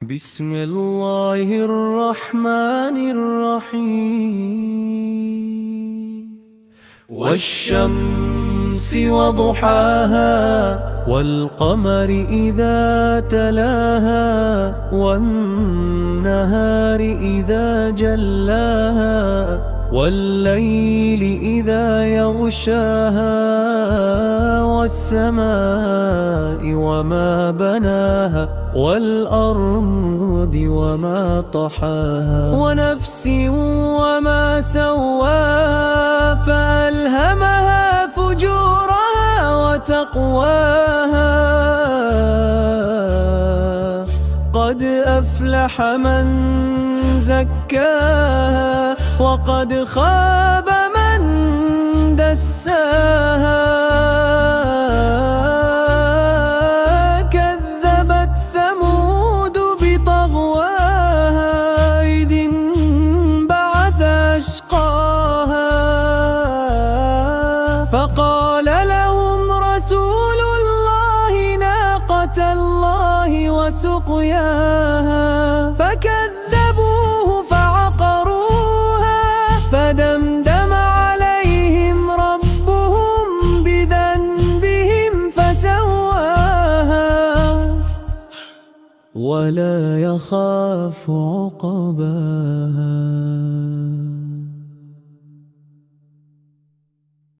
بسم الله الرحمن الرحيم. والشمس وضحاها والقمر إذا تلاها والنهار إذا جلاها والليل إذا يغشاها والسماء وما بناها والأرض وما طحاها ونفس وما سواها فألهمها فجورها وتقواها قد أفلح من زكاها وقد خاب من دساها كذبت ثمود بطغواها إذ انبعث أشقاها فقال لهم رسول الله ناقة الله وسقياها فكذبوه فعقروها فدمدم عليهم ربهم بذنبهم فسواها ولا يخاف عقباها.